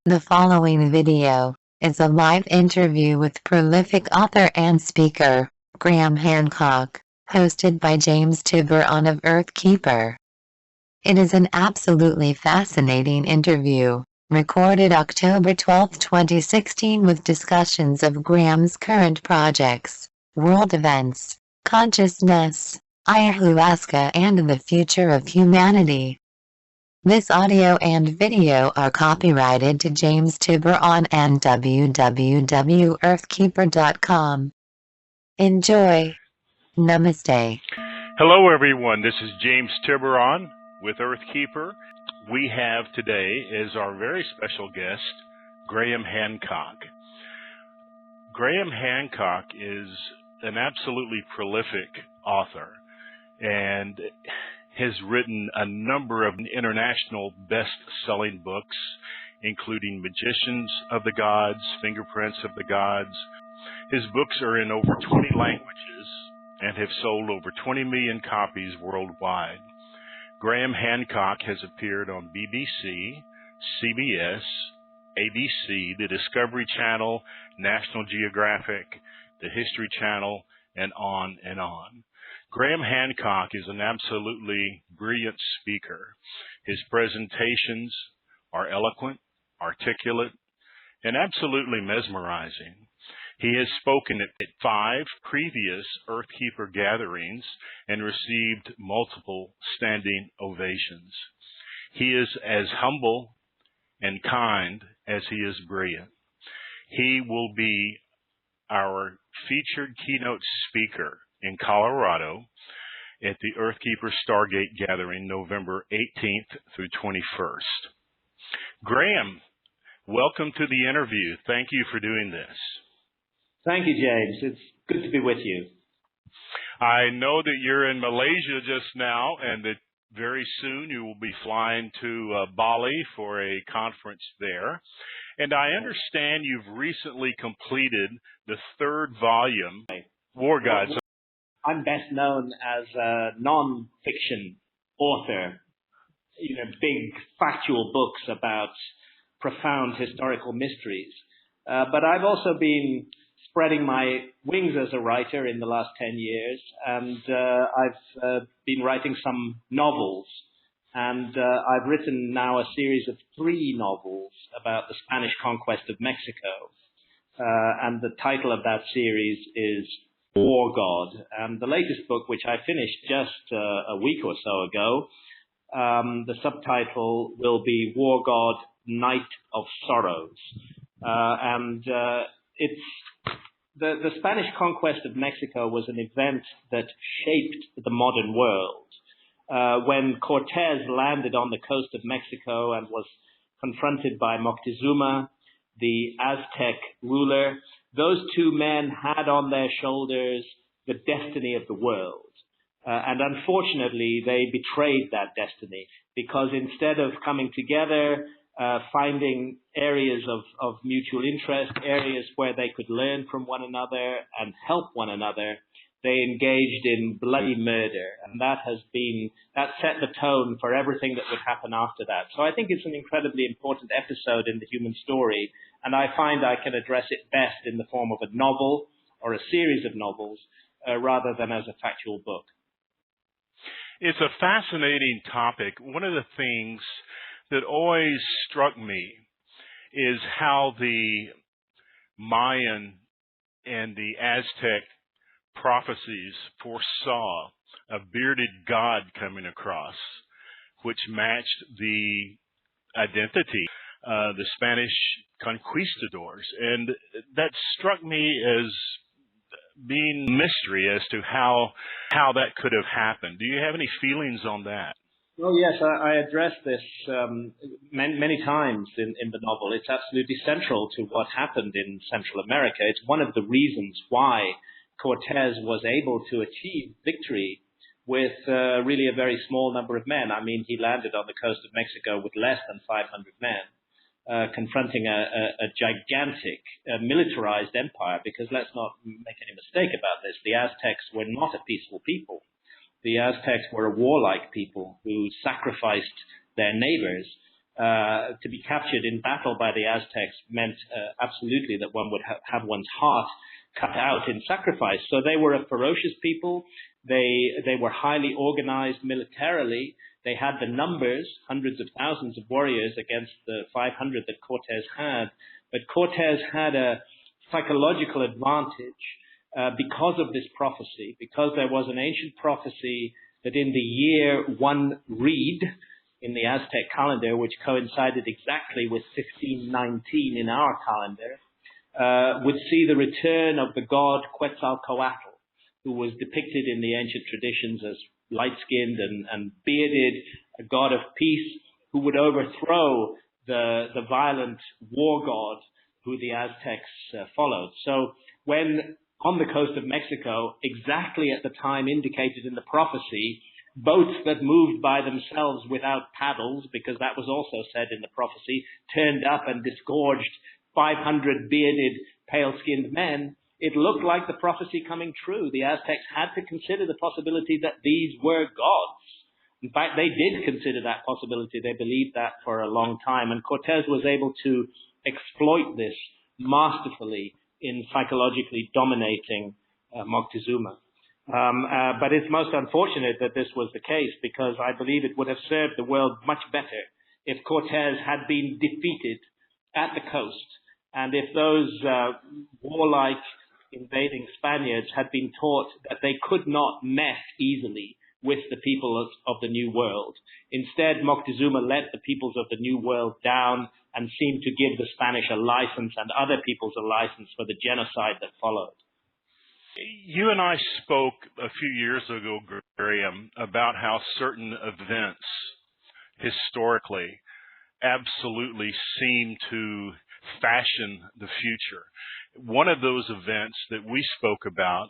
The following video is a live interview with prolific author and speaker, Graham Hancock, hosted by James Tiburon of Earthkeeper. It is an absolutely fascinating interview, recorded October 12, 2016 with discussions of Graham's current projects, world events, consciousness, Ayahuasca and the future of humanity. This audio and video are copyrighted to James Tiburon and www.earthkeeper.com. Enjoy. Namaste. Hello everyone, this is James Tiburon with Earthkeeper. We have today as our very special guest, Graham Hancock. Graham Hancock is an absolutely prolific author and has written a number of international best-selling books, including Magicians of the Gods, Fingerprints of the Gods. His books are in over 20 languages and have sold over 20 million copies worldwide. Graham Hancock has appeared on BBC, CBS, ABC, the Discovery Channel, National Geographic, the History Channel, and on and on. Graham Hancock is an absolutely brilliant speaker. His presentations are eloquent, articulate, and absolutely mesmerizing. He has spoken at 5 previous Earthkeeper gatherings and received multiple standing ovations. He is as humble and kind as he is brilliant. He will be our featured keynote speaker in Colorado at the Earthkeeper Stargate Gathering, November 18th through 21st. Graham, welcome to the interview. Thank you for doing this. Thank you, James. It's good to be with you. I know that you're in Malaysia just now and that very soon you will be flying to Bali for a conference there. And I understand you've recently completed the 3rd volume, War Gods. I'm best known as a non-fiction author, big factual books about profound historical mysteries. But I've also been spreading my wings as a writer in the last 10 years, and I've been writing some novels. And I've written now a series of 3 novels about the Spanish conquest of Mexico. And the title of that series is War God. And the latest book, which I finished just a week or so ago, the subtitle will be War God, Night of Sorrows. It's the Spanish conquest of Mexico was an event that shaped the modern world. When Cortez landed on the coast of Mexico and was confronted by Moctezuma, the Aztec ruler, those 2 men had on their shoulders the destiny of the world. And unfortunately, they betrayed that destiny because instead of coming together, finding areas of mutual interest, areas where they could learn from one another and help one another, they engaged in bloody murder. And that set the tone for everything that would happen after that. So I think it's an incredibly important episode in the human story. And I find I can address it best in the form of a novel or a series of novels rather than as a factual book. It's a fascinating topic. One of the things that always struck me is how the Mayan and the Aztec prophecies foresaw a bearded god coming across, which matched the identity, the Spanish conquistadors. And that struck me as being a mystery as to how that could have happened. Do you have any feelings on that? Well, yes, I addressed this many times in the novel. It's absolutely central to what happened in Central America. It's one of the reasons why Cortez was able to achieve victory with really a very small number of men. I mean, he landed on the coast of Mexico with less than 500 men, confronting a gigantic militarized empire, because let's not make any mistake about this. The Aztecs were not a peaceful people. The Aztecs were a warlike people who sacrificed their neighbors to be captured in battle by the Aztecs meant absolutely that one would have one's heart cut out in sacrifice. So they were a ferocious people. They were highly organized militarily. They had the numbers, hundreds of thousands of warriors against the 500 that Cortez had. But Cortez had a psychological advantage because of this prophecy, because there was an ancient prophecy that in the year 1 Reed in the Aztec calendar, which coincided exactly with 1519 in our calendar, would see the return of the god Quetzalcoatl, who was depicted in the ancient traditions as light-skinned and bearded, a god of peace who would overthrow the violent war god who the Aztecs followed. So when on the coast of Mexico, exactly at the time indicated in the prophecy, boats that moved by themselves without paddles, because that was also said in the prophecy, turned up and disgorged 500 bearded, pale-skinned men, it looked like the prophecy coming true. The Aztecs had to consider the possibility that these were gods. In fact, they did consider that possibility. They believed that for a long time. And Cortez was able to exploit this masterfully in psychologically dominating Moctezuma. But it's most unfortunate that this was the case, because I believe it would have served the world much better if Cortez had been defeated at the coast, and if those warlike invading Spaniards had been taught that they could not mess easily with the people of the New World. Instead, Moctezuma let the peoples of the New World down and seemed to give the Spanish a license and other peoples a license for the genocide that followed. You and I spoke a few years ago, Graham, about how certain events historically absolutely seem to fashion the future. One of those events that we spoke about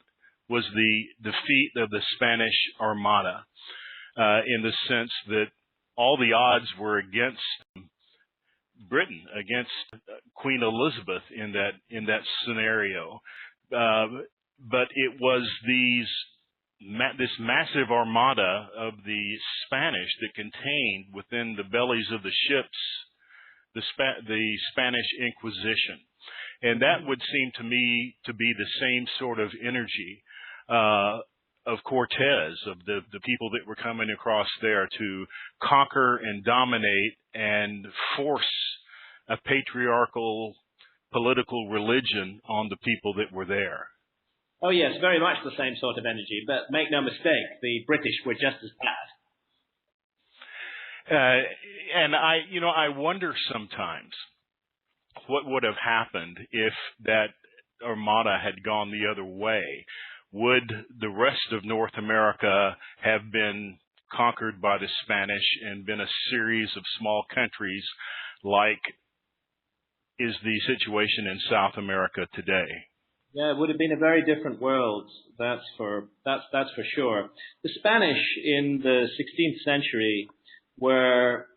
was the defeat of the Spanish Armada, in the sense that all the odds were against Britain, against Queen Elizabeth in that scenario. But it was this massive armada of the Spanish that contained within the bellies of the ships the Spanish Inquisition. And that would seem to me to be the same sort of energy of Cortez, of the people that were coming across there to conquer and dominate and force a patriarchal political religion on the people that were there. Oh yes, very much the same sort of energy, but make no mistake, the British were just as bad. And I wonder sometimes what would have happened if that armada had gone the other way. Would the rest of North America have been conquered by the Spanish and been a series of small countries like is the situation in South America today? Yeah, it would have been a very different world. That's for sure. The Spanish in the 16th century were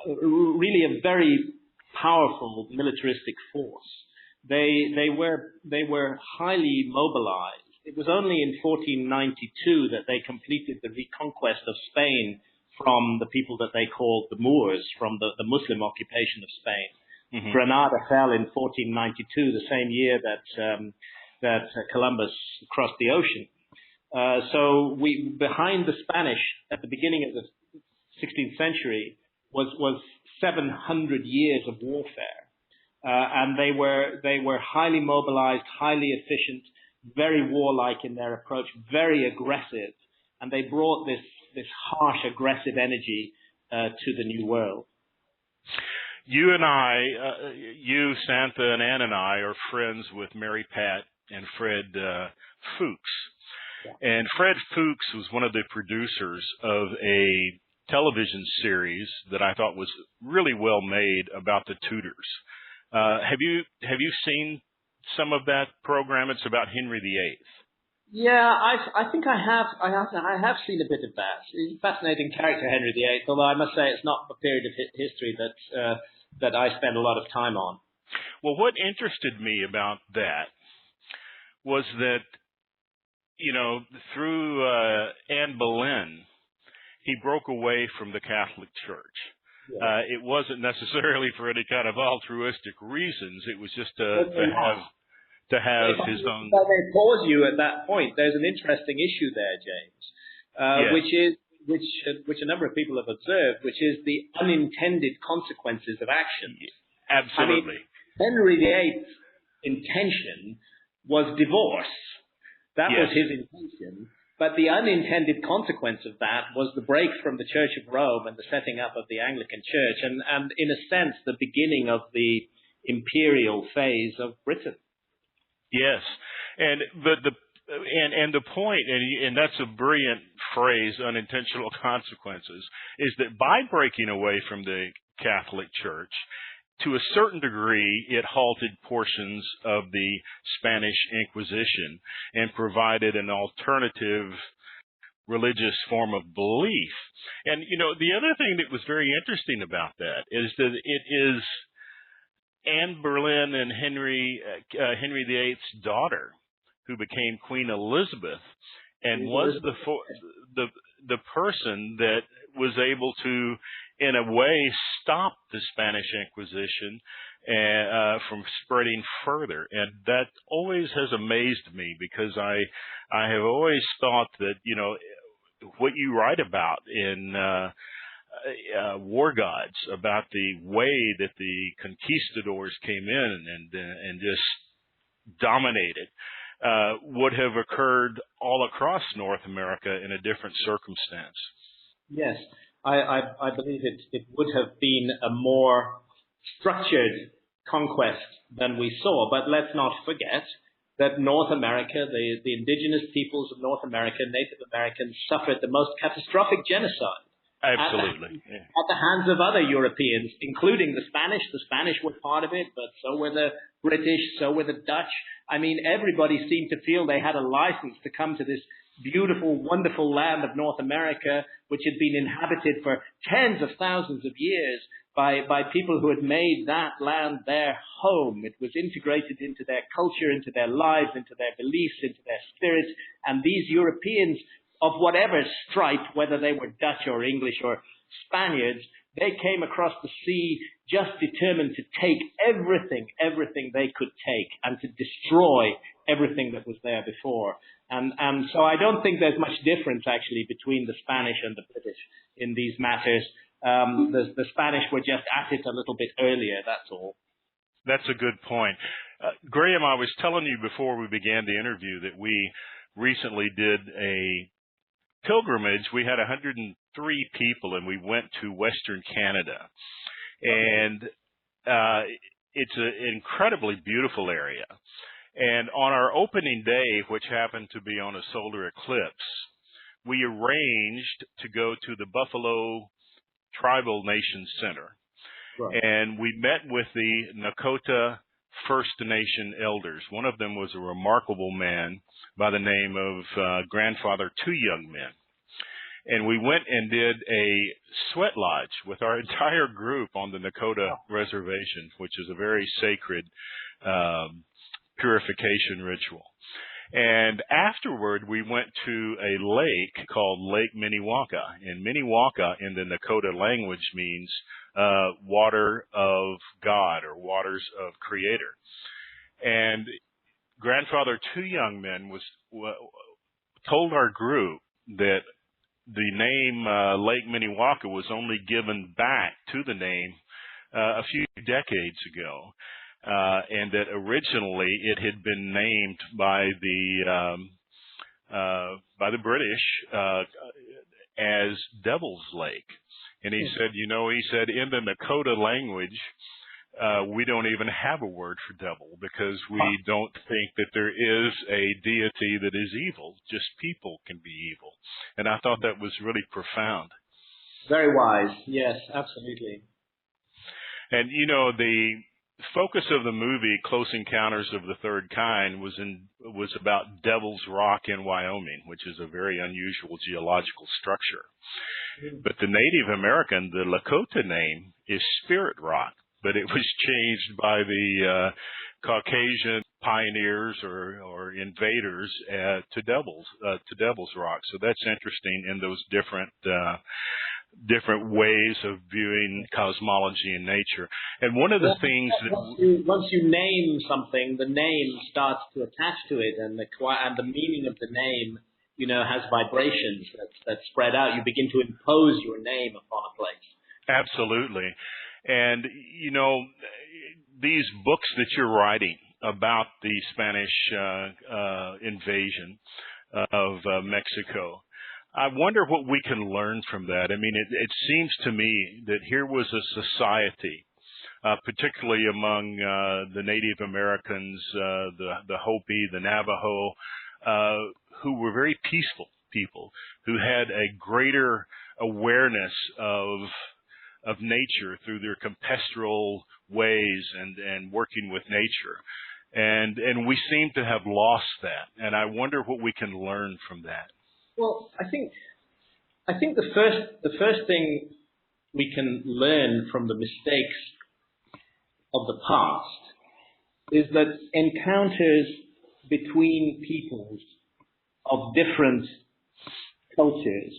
really a very powerful militaristic force. They were highly mobilized. It was only in 1492 that they completed the reconquest of Spain from the people that they called the Moors, from the Muslim occupation of Spain. Mm-hmm. Granada fell in 1492, the same year that Columbus crossed the ocean. So behind the Spanish at the beginning of the 16th century was 700 years of warfare, and they were highly mobilized, highly efficient, very warlike in their approach, very aggressive, and they brought this harsh, aggressive energy to the New World. You and I, you, Santha, and Ann and I are friends with Mary Pat and Fred Fuchs. Yeah. And Fred Fuchs was one of the producers of a television series that I thought was really well made about the Tudors. Have you seen some of that program? It's about Henry VIII. Yeah, I think I have seen a bit of that. He's a fascinating character, Henry VIII, although I must say it's not a period of history that I spend a lot of time on. Well, what interested me about that was that, through Anne Boleyn, he broke away from the Catholic Church. Yeah. It wasn't necessarily for any kind of altruistic reasons. It was just Certainly not. to have If his own. I may pause you at that point, there's an interesting issue there, James, Yes. which a number of people have observed, which is the unintended consequences of actions. Absolutely. I mean, Henry VIII's intention was divorce. That was Yes. his intention. But the unintended consequence of that was the break from the Church of Rome and the setting up of the Anglican Church, and in a sense, the beginning of the imperial phase of Britain. Yes, and the point, and that's a brilliant phrase, unintentional consequences, is that by breaking away from the Catholic Church, to a certain degree, it halted portions of the Spanish Inquisition and provided an alternative religious form of belief. And, the other thing that was very interesting about that is that it is Anne Boleyn and Henry VIII's daughter who became Queen Elizabeth and was the person that was able to, in a way, stop the Spanish Inquisition from spreading further. And that always has amazed me, because I have always thought that, what you write about in War Gods, about the way that the conquistadors came in and just dominated, would have occurred all across North America in a different circumstance. Yes, I believe it would have been a more structured conquest than we saw. But let's not forget that North America, the indigenous peoples of North America, Native Americans, suffered the most catastrophic genocide. Absolutely. At the hands of other Europeans, including the Spanish. The Spanish were part of it, but so were the British, so were the Dutch. I mean, everybody seemed to feel they had a license to come to this beautiful, wonderful land of North America, which had been inhabited for tens of thousands of years by people who had made that land their home. It was integrated into their culture, into their lives, into their beliefs, into their spirits. And these Europeans, of whatever stripe, whether they were Dutch or English or Spaniards, they came across the sea just determined to take everything they could take and to destroy everything that was there before. And so I don't think there's much difference actually between the Spanish and the British in these matters. The Spanish were just at it a little bit earlier, that's all. That's a good point. Graham, I was telling you before we began the interview that we recently did a pilgrimage. We had 103 people, and we went to Western Canada. And it's an incredibly beautiful area. And on our opening day, which happened to be on a solar eclipse, we arranged to go to the Buffalo Tribal Nation Center. Right. And we met with the Nakota First Nation elders. One of them was a remarkable man by the name of Grandfather Two Young Men. And we went and did a sweat lodge with our entire group on the Nakota Reservation, which is a very sacred purification ritual. And afterward, we went to a lake called Lake Minnewaca. And Minnewaca in the Nakota language means water of God or waters of Creator. And Grandfather Two Young Men told our group that the name Lake Minnewaca was only given back to the name a few decades ago. And that originally it had been named by the British as Devil's Lake. And he said, in the Nakota language, we don't even have a word for devil because we don't think that there is a deity that is evil. Just people can be evil. And I thought that was really profound. Very wise. Yes, absolutely. And, the focus of the movie Close Encounters of the Third Kind was about Devil's Rock in Wyoming, which is a very unusual geological structure. But the Native American, the Lakota name, is Spirit Rock, but it was changed by the Caucasian pioneers or invaders to Devil's Rock. So that's interesting in those different different ways of viewing cosmology and nature. And one of the things that once you name something, the name starts to attach to it, and the meaning of the name, has vibrations that spread out. You begin to impose your name upon a place. Absolutely. And, these books that you're writing about the Spanish invasion of Mexico, I wonder what we can learn from that. I mean, it seems to me that here was a society, particularly among the Native Americans, the Hopi, the Navajo, who were very peaceful people, who had a greater awareness of nature through their campestral ways and working with nature. And we seem to have lost that. And I wonder what we can learn from that. Well, I think the first thing we can learn from the mistakes of the past is that encounters between peoples of different cultures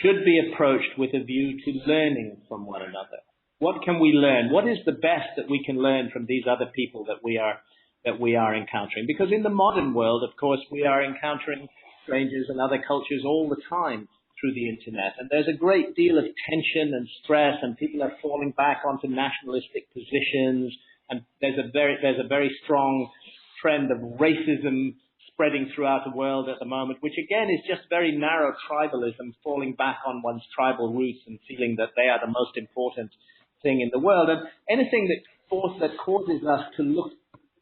should be approached with a view to learning from one another. What can we learn? What is the best that we can learn from these other people that we are encountering? Because in the modern world, of course, we are encountering strangers and other cultures all the time through the internet, and there's a great deal of tension and stress, and people are falling back onto nationalistic positions, and there's a very strong trend of racism spreading throughout the world at the moment, which again is just very narrow tribalism, falling back on one's tribal roots and feeling that they are the most important thing in the world. And anything that causes us to look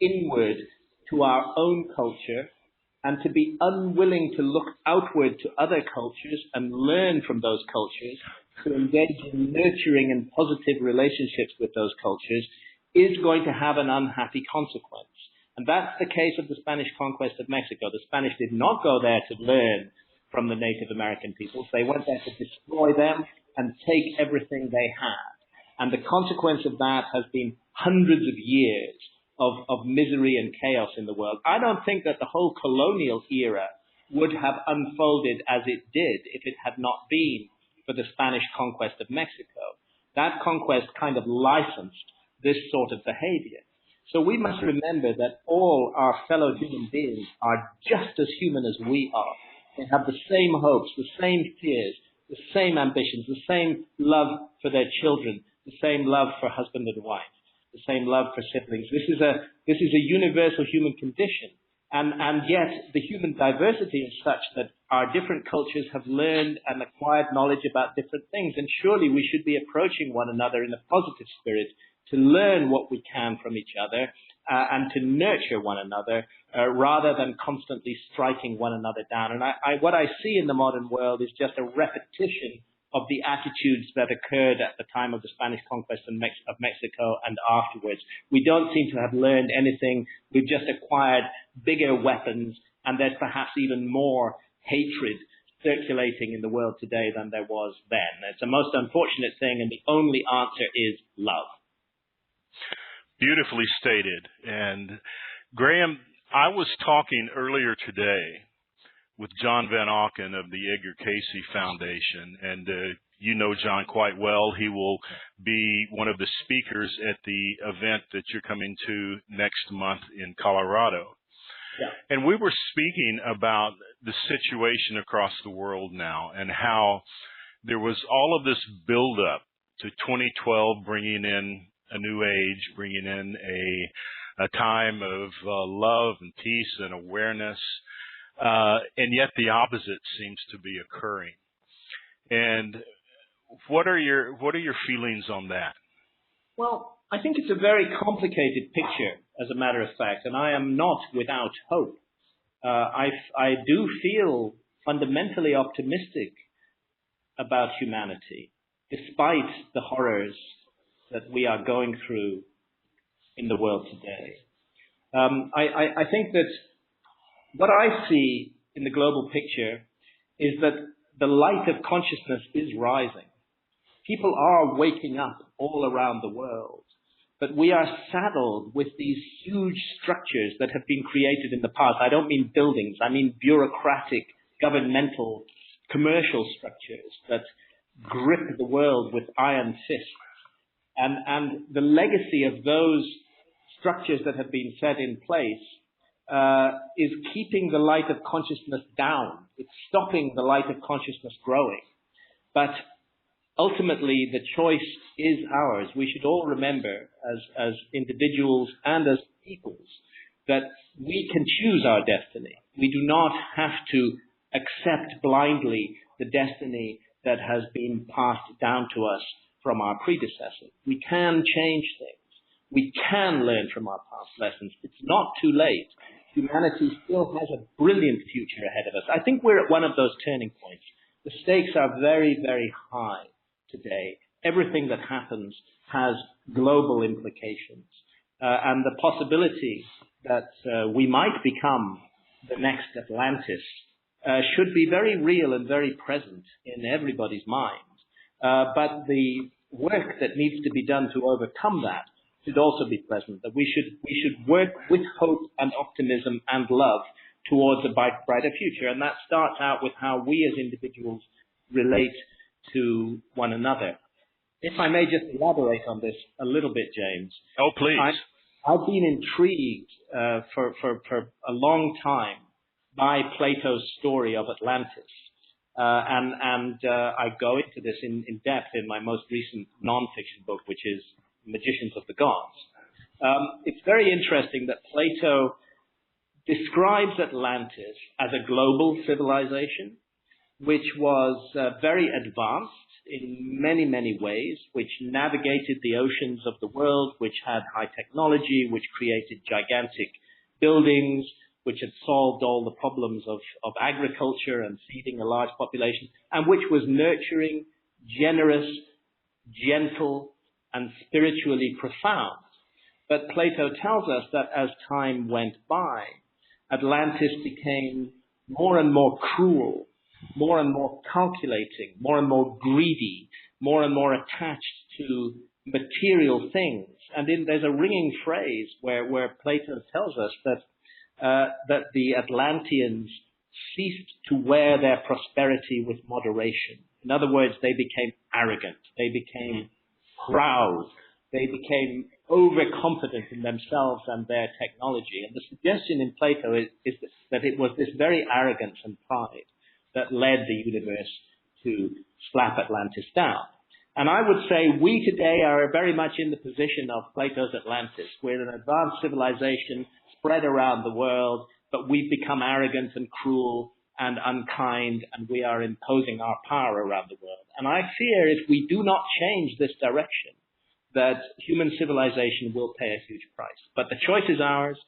inward to our own culture and to be unwilling to look outward to other cultures and learn from those cultures, to engage in nurturing and positive relationships with those cultures, is going to have an unhappy consequence. And that's the case of the Spanish conquest of Mexico. The Spanish did not go there to learn from the Native American peoples. They went there to destroy them and take everything they had. And the consequence of that has been hundreds of years of misery and chaos in the world. I don't think that the whole colonial era would have unfolded as it did if it had not been for the Spanish conquest of Mexico. That conquest kind of licensed this sort of behavior. So we must remember that all our fellow human beings are just as human as we are. They have the same hopes, the same fears, the same ambitions, the same love for their children, the same love for husband and wife, the same love for siblings. This is a universal human condition. And yet the human diversity is such that our different cultures have learned and acquired knowledge about different things. And surely we should be approaching one another in a positive spirit to learn what we can from each other and to nurture one another rather than constantly striking one another down. And what I see in the modern world is just a repetition of the attitudes that occurred at the time of the Spanish conquest of Mexico and afterwards. We don't seem to have learned anything. We've just acquired bigger weapons, and there's perhaps even more hatred circulating in the world today than there was then. It's a most unfortunate thing, and the only answer is love. Beautifully stated. And Graham, I was talking earlier today with John Van Auken of the Edgar Cayce Foundation, and you know John quite well. He will be one of the speakers at the event that you're coming to next month in Colorado. Yeah. And we were speaking about the situation across the world now and how there was all of this buildup to 2012 bringing in a new age, bringing in a time of love and peace and awareness, and yet the opposite seems to be occurring. And what are your feelings on that? Well, I think it's a very complicated picture, as a matter of fact, and I am not without hope. I do feel fundamentally optimistic about humanity, despite the horrors that we are going through in the world today. I think that what I see in the global picture is that the light of consciousness is rising. People are waking up all around the world, but we are saddled with these huge structures that have been created in the past. I don't mean buildings, I mean bureaucratic, governmental, commercial structures that grip the world with iron fists. And the legacy of those structures that have been set in place is keeping the light of consciousness down. It's stopping the light of consciousness growing. But ultimately, the choice is ours. We should all remember, as individuals and as peoples, that we can choose our destiny. We do not have to accept blindly the destiny that has been passed down to us from our predecessors. We can change things. We can learn from our past lessons. It's not too late. Humanity still has a brilliant future ahead of us. I think we're at one of those turning points. The stakes are very, very high today. Everything that happens has global implications. And the possibility that we might become the next Atlantis should be very real and very present in everybody's mind. But the work that needs to be done to overcome that should also be present, that we should work with hope and optimism and love towards a brighter future. And that starts out with how we as individuals relate to one another. If I may just elaborate on this a little bit, James. Oh, please. I've been intrigued for a long time by Plato's story of Atlantis. And I go into this in depth in my most recent nonfiction book, which is Magicians of the Gods. It's very interesting that Plato describes Atlantis as a global civilization, which was very advanced in many, many ways, which navigated the oceans of the world, which had high technology, which created gigantic buildings, which had solved all the problems of agriculture and feeding a large population, and which was nurturing, generous, gentle, and spiritually profound. But Plato tells us that as time went by, Atlantis became more and more cruel, more and more calculating, more and more greedy, more and more attached to material things. And there's a ringing phrase where Plato tells us that the Atlanteans ceased to wear their prosperity with moderation. In other words, they became arrogant. They became proud. They became overconfident in themselves and their technology. And the suggestion in Plato is that it was this very arrogance and pride that led the universe to slap Atlantis down. And I would say we today are very much in the position of Plato's Atlantis. We're an advanced civilization spread around the world, but we've become arrogant and cruel and unkind, and we are imposing our power around the world. And I fear if we do not change this direction, that human civilization will pay a huge price. But the choice is ours.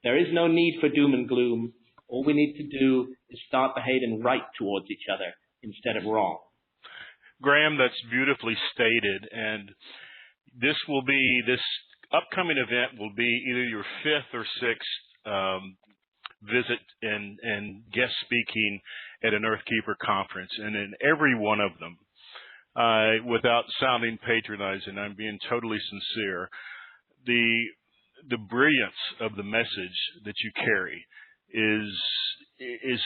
There is no need for doom and gloom. All we need to do is start behaving right towards each other instead of wrong. Graham, that's beautifully stated. And this upcoming event will be either your fifth or sixth visit and guest speaking at an Earthkeeper conference. And in every one of them, without sounding patronizing, I'm being totally sincere, the brilliance of the message that you carry is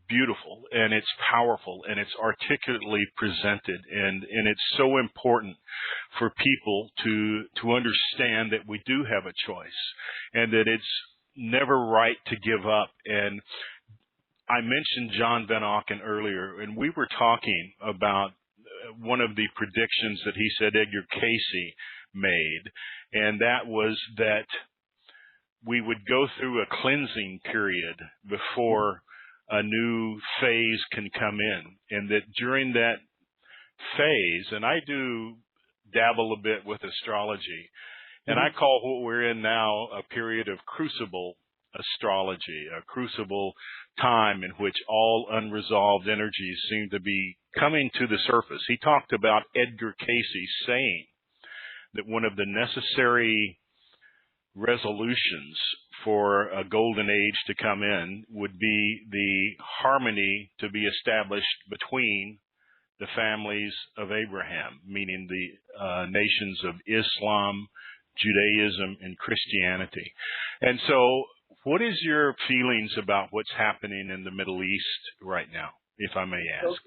beautiful, and it's powerful, and it's articulately presented, and it's so important for people to understand that we do have a choice, and that it's never right to give up. And I mentioned John Van Auken earlier, and we were talking about one of the predictions that he said Edgar Casey made, and that was that we would go through a cleansing period before a new phase can come in, and that during that phase, and I do dabble a bit with astrology, and I call what we're in now a period of crucible astrology, a crucible time in which all unresolved energies seem to be coming to the surface. He talked about Edgar Casey saying that one of the necessary resolutions for a golden age to come in would be the harmony to be established between the families of Abraham, meaning the nations of Islam, Judaism, and Christianity. And so what is your feelings about what's happening in the Middle East right now, if I may ask?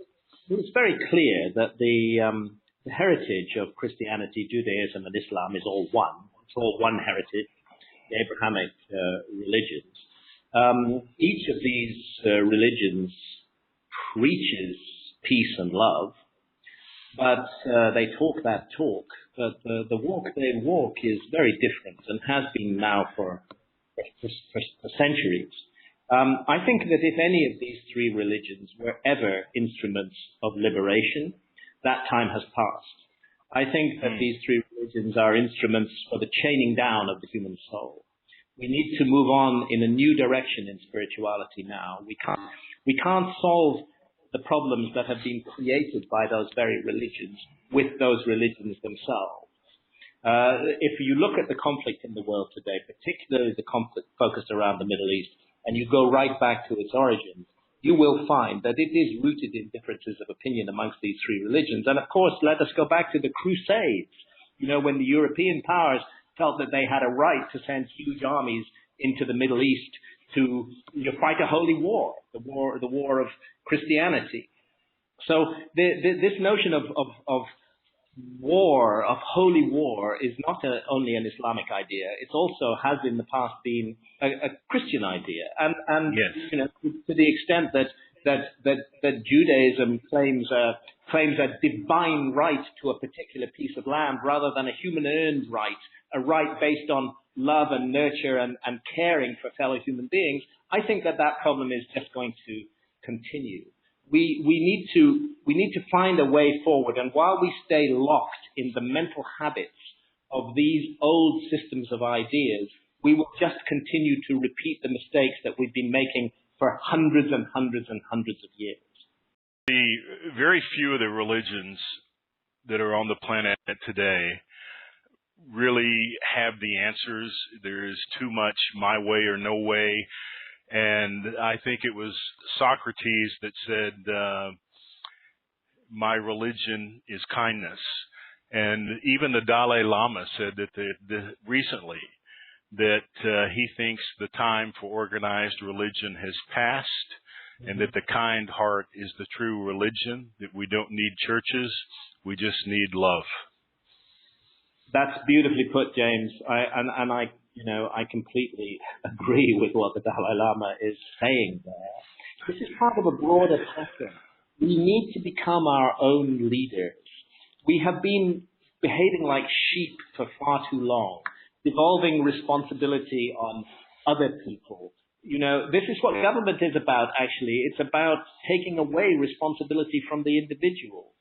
it's very clear that the heritage of Christianity, Judaism, and Islam is all one. It's all one heritage, the Abrahamic religions. Each of these religions preaches peace and love, but they talk that talk. But the walk they walk is very different and has been now for centuries. I think that if any of these three religions were ever instruments of liberation, that time has passed. I think that these three religions are instruments for the chaining down of the human soul. We need to move on in a new direction in spirituality now. We can't solve the problems that have been created by those very religions with those religions themselves. If you look at the conflict in the world today, particularly the conflict focused around the Middle East, and you go right back to its origins, you will find that it is rooted in differences of opinion amongst these three religions. And of course, let us go back to the Crusades, when the European powers felt that they had a right to send huge armies into the Middle East to fight a holy war, the war of Christianity. So this notion of war, of holy war, is not only an Islamic idea. It also has in the past been a Christian idea, and Yes. to the extent that Judaism claims a divine right to a particular piece of land rather than a human-earned right, a right based on love and nurture and caring for fellow human beings. I think that problem is just going to continue. We need to find a way forward, and while we stay locked in the mental habits of these old systems of ideas, we will just continue to repeat the mistakes that we've been making for hundreds and hundreds and hundreds of years. Very few of the religions that are on the planet today really have the answers. There is too much my way or no way. And I think it was Socrates that said, my religion is kindness. And even the Dalai Lama said that recently that he thinks the time for organized religion has passed, and that the kind heart is the true religion, that we don't need churches, we just need love. That's beautifully put, James. I completely agree with what the Dalai Lama is saying there. This is part of a broader pattern. We need to become our own leaders. We have been behaving like sheep for far too long, devolving responsibility on other people. This is what government is about, actually. It's about taking away responsibility from the individual.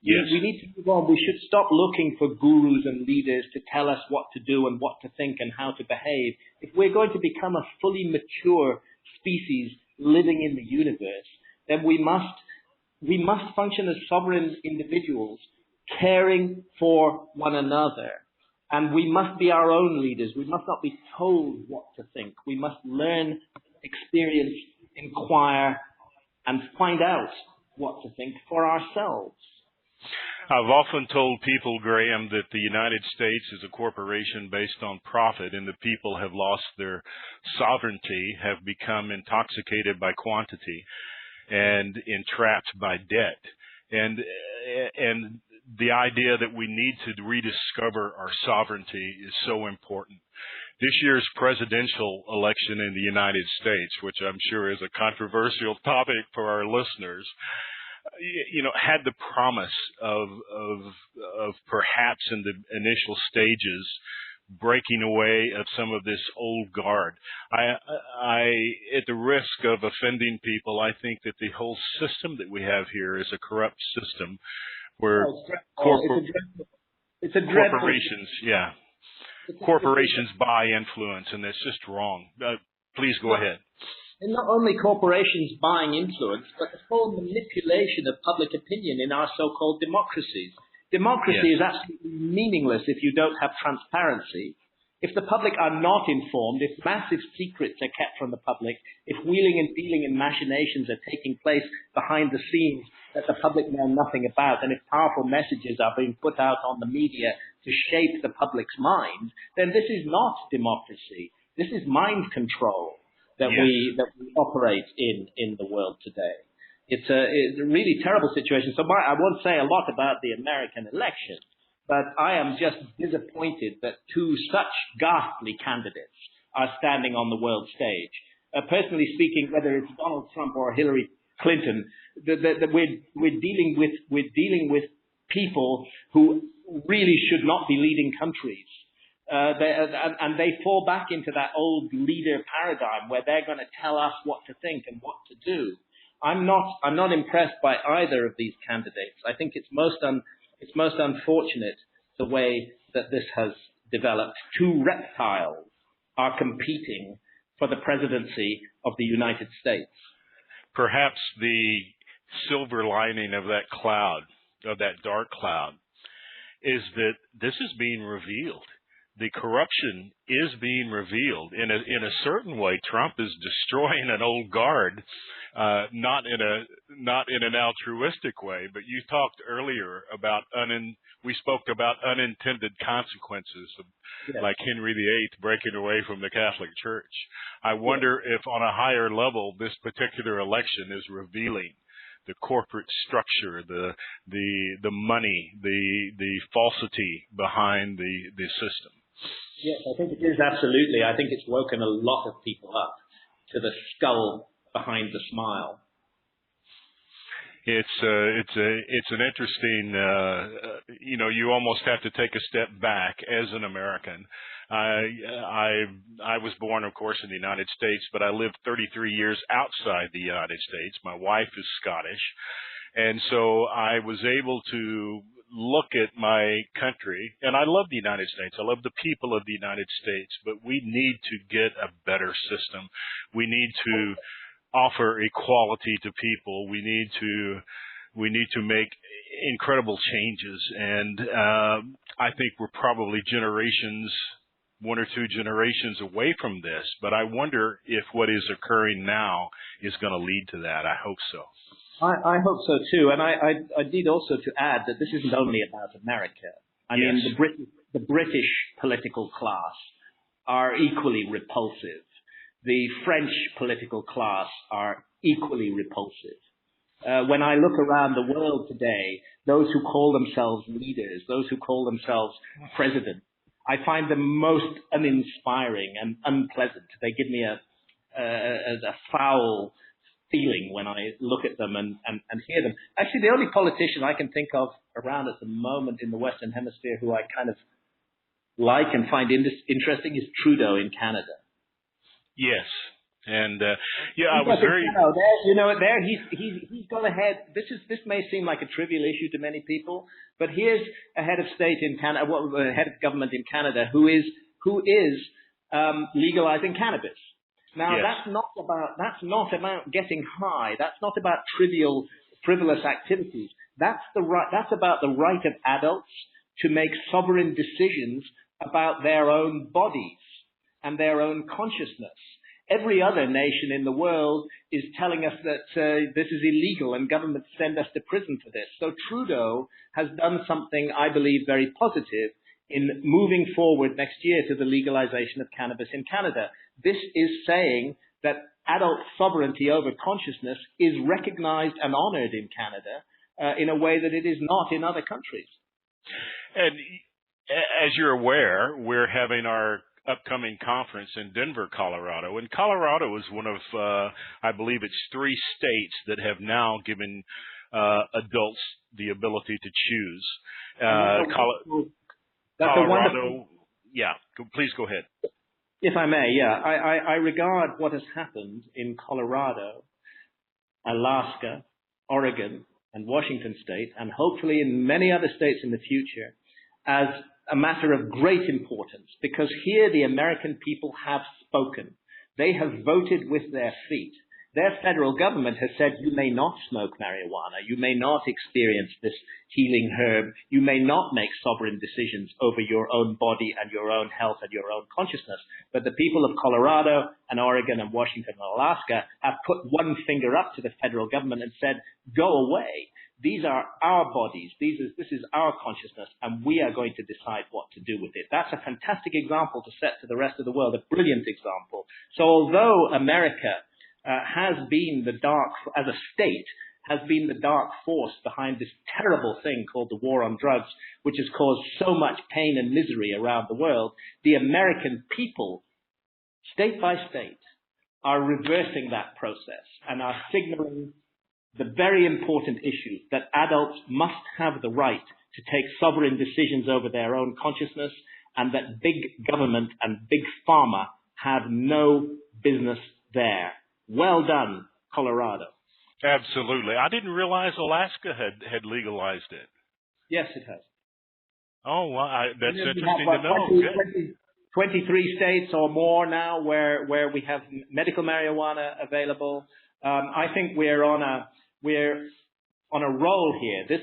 Yes. We need to move on. We should stop looking for gurus and leaders to tell us what to do and what to think and how to behave. If we're going to become a fully mature species living in the universe, then we must function as sovereign individuals, caring for one another. And we must be our own leaders. We must not be told what to think. We must learn, experience, inquire, and find out what to think for ourselves. I've often told people, Graham, that the United States is a corporation based on profit, and the people have lost their sovereignty, have become intoxicated by quantity, and entrapped by debt. And the idea that we need to rediscover our sovereignty is so important. This year's presidential election in the United States, which I'm sure is a controversial topic for our listeners, had the promise of perhaps in the initial stages breaking away of some of this old guard. I at the risk of offending people, I think that the whole system that we have here is a corrupt system where it's a dreadful corporations, corporations buy influence, and it's just wrong. Please go ahead. And not only corporations buying influence, but the full manipulation of public opinion in our so-called democracies. Democracy is absolutely meaningless if you don't have transparency. If the public are not informed, if massive secrets are kept from the public, if wheeling and dealing and machinations are taking place behind the scenes that the public know nothing about, and if powerful messages are being put out on the media to shape the public's mind, then this is not democracy. This is mind control that we operate in the world today. It's a really terrible situation. So I won't say a lot about the American election, but I am just disappointed that two such ghastly candidates are standing on the world stage. Personally speaking, whether it's Donald Trump or Hillary Clinton, we're dealing with people who really should not be leading countries. And they fall back into that old leader paradigm where they're going to tell us what to think and what to do. I'm not impressed by either of these candidates. I think it's most unfortunate the way that this has developed. Two reptiles are competing for the presidency of the United States. Perhaps the silver lining of that cloud, of that dark cloud, is that this is being revealed. The corruption is being revealed. In a certain way, Trump is destroying an old guard, not in an altruistic way. But you talked earlier about we spoke about unintended consequences, like Henry VIII breaking away from the Catholic Church. I wonder if on a higher level, this particular election is revealing the corporate structure, the money, the falsity behind the system. Yes, I think it is, absolutely. I think it's woken a lot of people up to the skull behind the smile. It's an interesting, you almost have to take a step back as an American. I was born, of course, in the United States, but I lived 33 years outside the United States. My wife is Scottish, and so I was able to look at my country, and I love the United States. I love the people of the United States, but we need to get a better system. We need to offer equality to people. We need to make incredible changes, and I think we're probably one or two generations away from this. But I wonder if what is occurring now is going to lead to that. I hope so. I hope so too, and I need also to add that this isn't only about America. I mean, the British political class are equally repulsive. The French political class are equally repulsive. When I look around the world today, those who call themselves leaders, those who call themselves president, I find them most uninspiring and unpleasant. They give me a foul feeling when I look at them and hear them. Actually, the only politician I can think of around at the moment in the Western Hemisphere who I kind of like and find interesting is Trudeau in Canada. Yes. And I was very. He's gone ahead. This may seem like a trivial issue to many people, but here's a head of state in Canada, a head of government in Canada, who is legalizing cannabis. Now that's not about getting high. That's not about frivolous activities. That's about the right of adults to make sovereign decisions about their own bodies and their own consciousness. Every other nation in the world is telling us that this is illegal and governments send us to prison for this. So Trudeau has done something, I believe, very positive in moving forward next year to the legalization of cannabis in Canada. This is saying that adult sovereignty over consciousness is recognized and honored in Canada in a way that it is not in other countries. And as you're aware, we're having our upcoming conference in Denver, Colorado. And Colorado is one of, I believe it's 3 states that have now given adults the ability to choose. Colorado, please go ahead. If I may, I regard what has happened in Colorado, Alaska, Oregon, and Washington State, and hopefully in many other states in the future, as a matter of great importance, because here the American people have spoken. They have voted with their feet. Their federal government has said, you may not smoke marijuana. You may not experience this healing herb. You may not make sovereign decisions over your own body and your own health and your own consciousness. But the people of Colorado and Oregon and Washington and Alaska have put one finger up to the federal government and said, go away. These are our bodies. This is our consciousness, and we are going to decide what to do with it. That's a fantastic example to set to the rest of the world, a brilliant example. So although America has been as a state, has been the dark force behind this terrible thing called the war on drugs, which has caused so much pain and misery around the world. The American people, state by state, are reversing that process and are signaling the very important issue that adults must have the right to take sovereign decisions over their own consciousness, and that big government and big pharma have no business there. Well done, Colorado. Absolutely. I didn't realize Alaska had legalized it. Yes, it has. Oh, well, that's We interesting have, to know. 23 states or more now where we have medical marijuana available. I think we're on a roll here.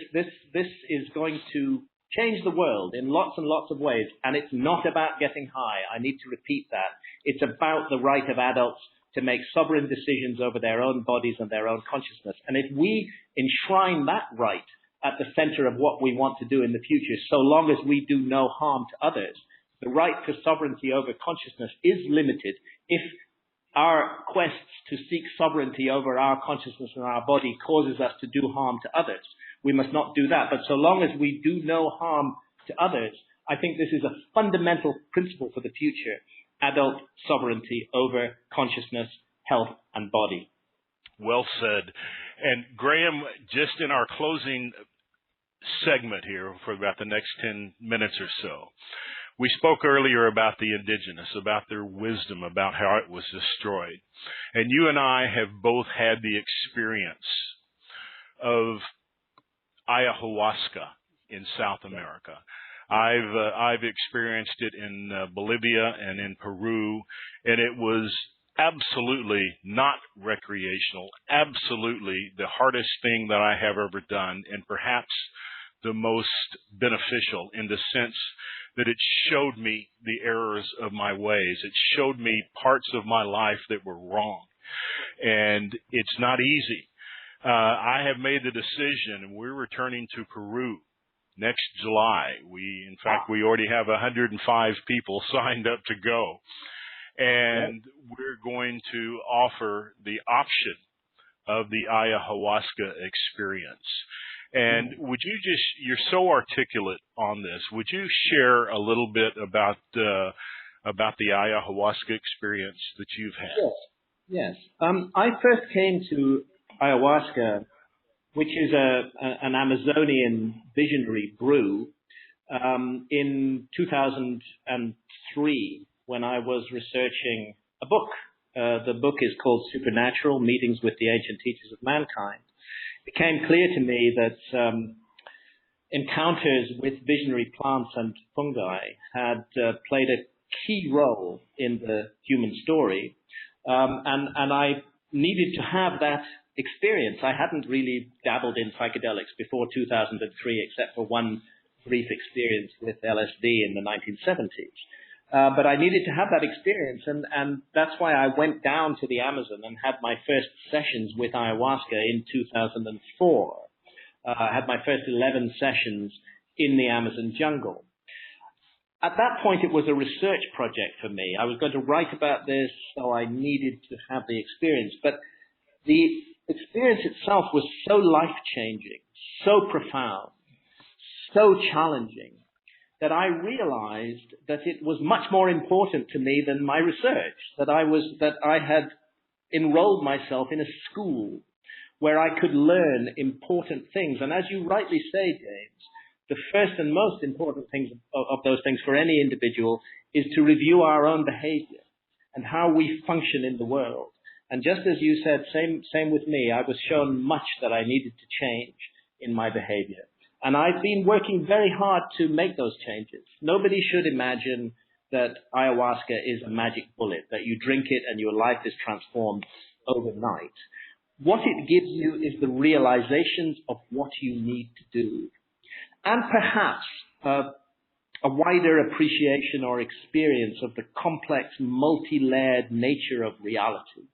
This is going to change the world in lots and lots of ways, and it's not about getting high. I need to repeat that. It's about the right of adults to make sovereign decisions over their own bodies and their own consciousness. And if we enshrine that right at the center of what we want to do in the future, so long as we do no harm to others, the right to sovereignty over consciousness is limited. If our quests to seek sovereignty over our consciousness and our body causes us to do harm to others, we must not do that. But so long as we do no harm to others, I think this is a fundamental principle for the future: adult sovereignty over consciousness, health, and body. Well said. And Graham, just in our closing segment here for about the next 10 minutes or so, we spoke earlier about the indigenous, about their wisdom, about how it was destroyed. And you and I have both had the experience of ayahuasca in South America. I've experienced it in Bolivia and in Peru, and it was absolutely not recreational, absolutely the hardest thing that I have ever done, and perhaps the most beneficial in the sense that it showed me the errors of my ways. It showed me parts of my life that were wrong, and it's not easy. I have made the decision, and we're returning to Peru next July. In fact, we already have 105 people signed up to go. And we're going to offer the option of the ayahuasca experience. And would you you're so articulate on this, would you share a little bit about the ayahuasca experience that you've had? Yes. I first came to ayahuasca, which is an Amazonian visionary brew, in 2003 when I was researching a book. The book is called Supernatural: Meetings with the Ancient Teachers of Mankind. It became clear to me that encounters with visionary plants and fungi had played a key role in the human story, and I needed to have that experience. I hadn't really dabbled in psychedelics before 2003, except for one brief experience with LSD in the 1970s. But I needed to have that experience, and that's why I went down to the Amazon and had my first sessions with ayahuasca in 2004. I had my first 11 sessions in the Amazon jungle. At that point, it was a research project for me. I was going to write about this, so I needed to have the experience. But the experience itself was so life-changing, so profound, so challenging, that I realized that it was much more important to me than my research, that I had enrolled myself in a school where I could learn important things. And as you rightly say, James, the first and most important things of those things for any individual is to review our own behavior and how we function in the world. And just as you said, same with me, I was shown much that I needed to change in my behavior. And I've been working very hard to make those changes. Nobody should imagine that ayahuasca is a magic bullet, that you drink it and your life is transformed overnight. What it gives you is the realizations of what you need to do. And perhaps a wider appreciation or experience of the complex, multi-layered nature of reality.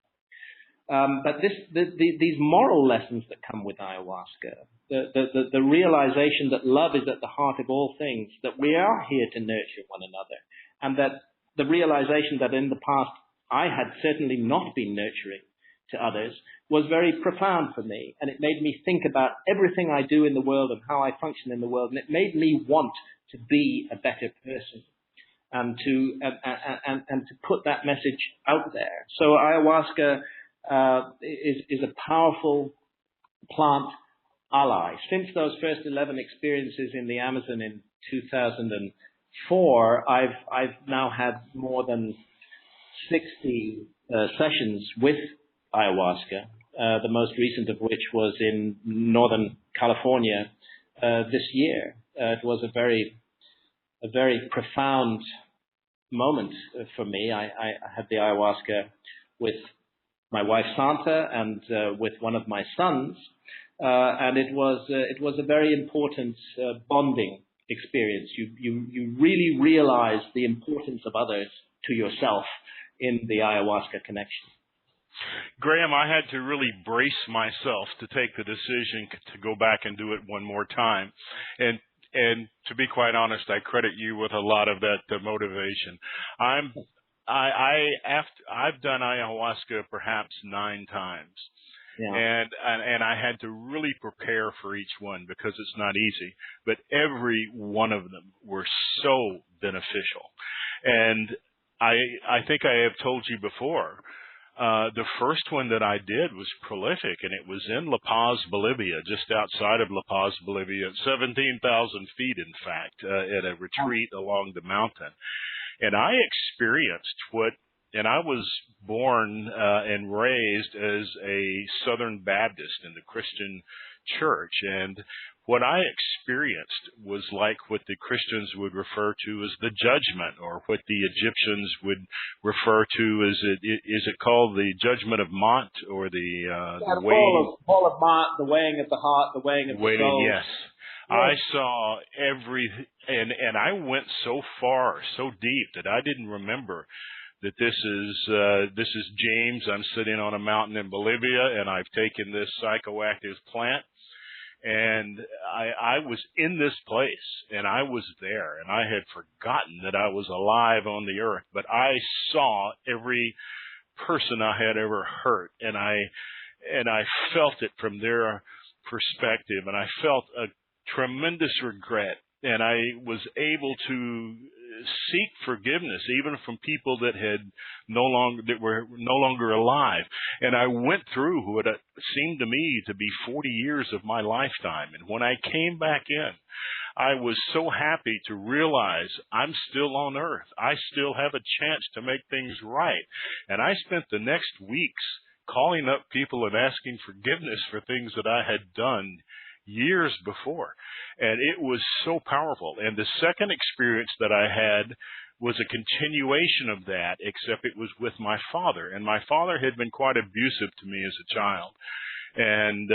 But these moral lessons that come with ayahuasca, the realization that love is at the heart of all things, that we are here to nurture one another, and that the realization that in the past I had certainly not been nurturing, to others was very profound for me. And it made me think about everything I do in the world and how I function in the world. And it made me want to be a better person and to put that message out there. So ayahuasca is a powerful plant ally. Since those first 11 experiences in the Amazon in 2004, I've now had more than 60 sessions with ayahuasca, the most recent of which was in Northern California this year. It was a very profound moment for me. I had the ayahuasca with my wife Santa and with one of my sons, and it was a very important bonding experience. You really realize the importance of others to yourself in the ayahuasca connection. Graham, I had to really brace myself to take the decision to go back and do it one more time. And to be quite honest, I credit you with a lot of that motivation. I've done ayahuasca perhaps 9 times. Yeah. And I had to really prepare for each one because it's not easy. But every one of them were so beneficial. And I think I have told you before, the first one that I did was prolific, and it was in La Paz, Bolivia, just outside of La Paz, Bolivia, at 17,000 feet, in fact, at a retreat along the mountain. And I experienced and I was born and raised as a Southern Baptist in the Christian church, and what I experienced was like what the Christians would refer to as the judgment, or what the Egyptians would refer to as is it called the judgment of Mont, or the weighing? Fall of Mont, the weighing of the heart, the weighing of the soul. Yes. I saw and I went so far, so deep, that I didn't remember that this is James. I'm sitting on a mountain in Bolivia, and I've taken this psychoactive plant. And I was in this place, and I was there, and I had forgotten that I was alive on the earth. But I saw every person I had ever hurt, and I felt it from their perspective, and I felt a tremendous regret, and I was able to seek forgiveness even from people that were no longer alive. And I went through what seemed to me to be 40 years of my lifetime. And when I came back in, I was so happy to realize I'm still on earth. I still have a chance to make things right. And I spent the next weeks calling up people and asking forgiveness for things that I had done years before. And it was so powerful. And the second experience that I had was a continuation of that, except it was with my father. And my father had been quite abusive to me as a child. And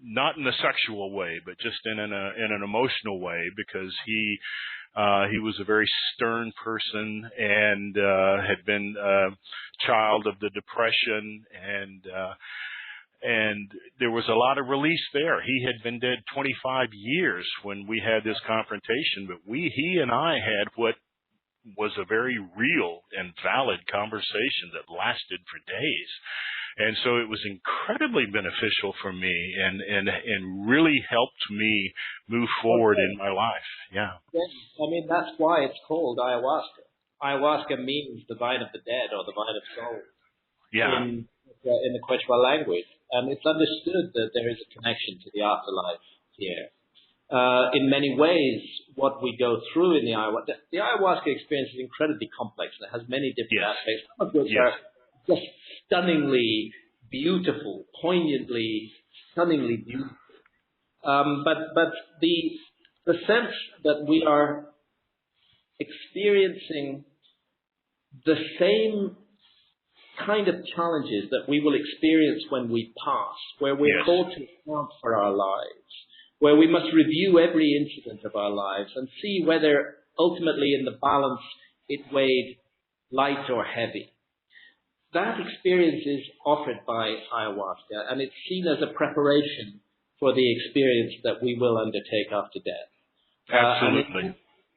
not in a sexual way, but just in an emotional way, because he was a very stern person, and had been a child of the Depression, and there was a lot of release there. He had been dead 25 years when we had this confrontation, but he and I had what was a very real and valid conversation that lasted for days. And so it was incredibly beneficial for me, and really helped me move forward in my life. Yeah. Yes. I mean, that's why it's called ayahuasca. Ayahuasca means the vine of the dead, or the vine of soul. Yeah. In the Quechua language. And it's understood that there is a connection to the afterlife here. In many ways, what we go through in the ayahuasca experience is incredibly complex, and it has many different aspects, some of which are just stunningly beautiful, poignantly, stunningly beautiful. But the sense that we are experiencing the same kind of challenges that we will experience when we pass, where we're called to account for our lives, where we must review every incident of our lives and see whether ultimately in the balance it weighed light or heavy. That experience is offered by ayahuasca, and it's seen as a preparation for the experience that we will undertake after death. Absolutely.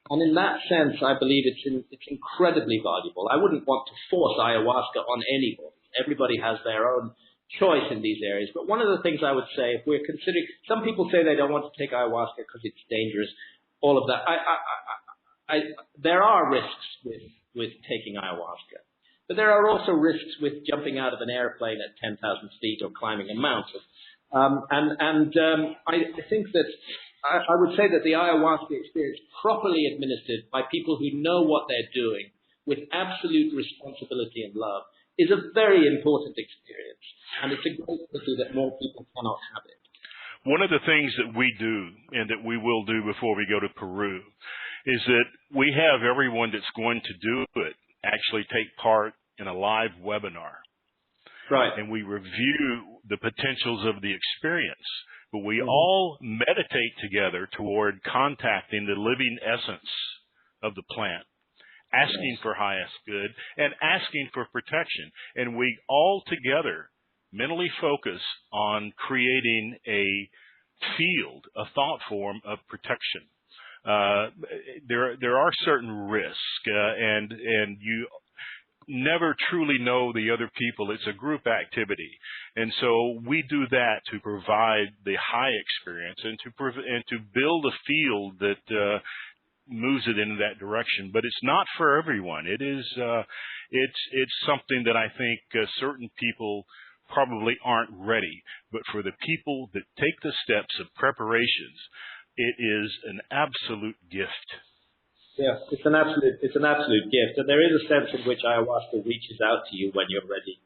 And in that sense, I believe it's incredibly valuable. I wouldn't want to force ayahuasca on anybody. Everybody has their own choice in these areas. But one of the things I would say, if we're considering, some people say they don't want to take ayahuasca because it's dangerous, all of that. There are risks with taking ayahuasca. But there are also risks with jumping out of an airplane at 10,000 feet or climbing a mountain. I think that I would say that the ayahuasca experience, properly administered by people who know what they're doing with absolute responsibility and love, is a very important experience. And it's a great pity that more people cannot have it. One of the things that we do and that we will do before we go to Peru is that we have everyone that's going to do it actually take part in a live webinar. Right. And we review the potentials of the experience, but we all meditate together toward contacting the living essence of the plant, asking for highest good and asking for protection. And we all together mentally focus on creating a field, a thought form of protection. There are certain risks, and you never truly know the other people. It's a group activity. And so we do that to provide the high experience and to build a field that moves it in that direction. But it's not for everyone. It is it's something that I think certain people probably aren't ready. But for the people that take the steps of preparations, it is an absolute gift. Yes, it's an absolute gift, and there is a sense in which ayahuasca reaches out to you when you're ready.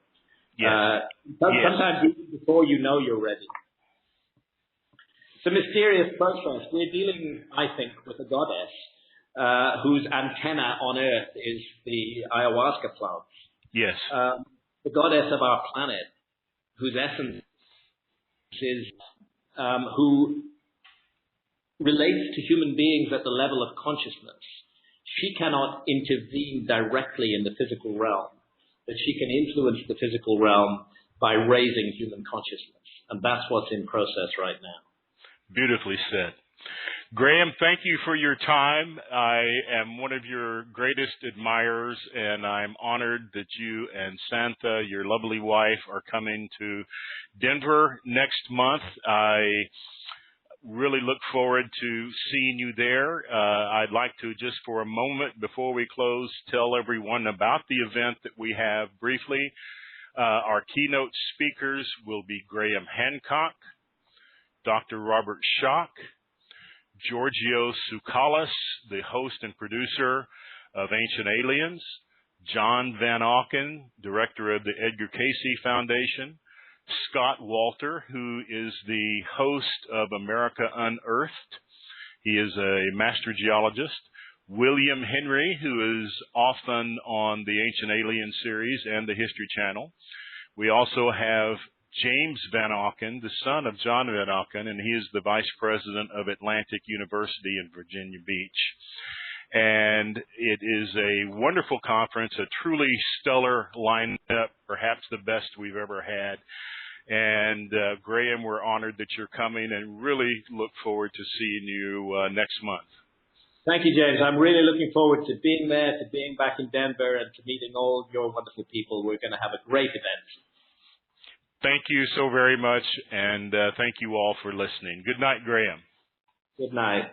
Yes. Sometimes even before you know you're ready. It's a mysterious process. We're dealing, I think, with a goddess whose antenna on Earth is the ayahuasca plants. Yes. The goddess of our planet, whose essence is who relates to human beings at the level of consciousness. She cannot intervene directly in the physical realm, but she can influence the physical realm by raising human consciousness. And that's what's in process right now. Beautifully said. Graham, thank you for your time. I am one of your greatest admirers, and I'm honored that you and Santha, your lovely wife, are coming to Denver next month. I really look forward to seeing you there. I'd like to just for a moment before we close tell everyone about the event that we have briefly. Our keynote speakers will be Graham Hancock, Dr. Robert Schock, Giorgio Tsoukalos, the host and producer of Ancient Aliens, John Van Auken, director of the Edgar Cayce Foundation, Scott Walter, who is the host of America Unearthed. He is a master geologist. William Henry, who is often on the Ancient Alien series and the History Channel. We also have James Van Auken, the son of John Van Auken, and he is the vice president of Atlantic University in Virginia Beach. And it is a wonderful conference, a truly stellar lineup, perhaps the best we've ever had. And Graham, we're honored that you're coming and really look forward to seeing you next month. Thank you, James. I'm really looking forward to being there, to being back in Denver, and to meeting all your wonderful people. We're going to have a great event. Thank you so very much, and thank you all for listening. Good night, Graham. Good night.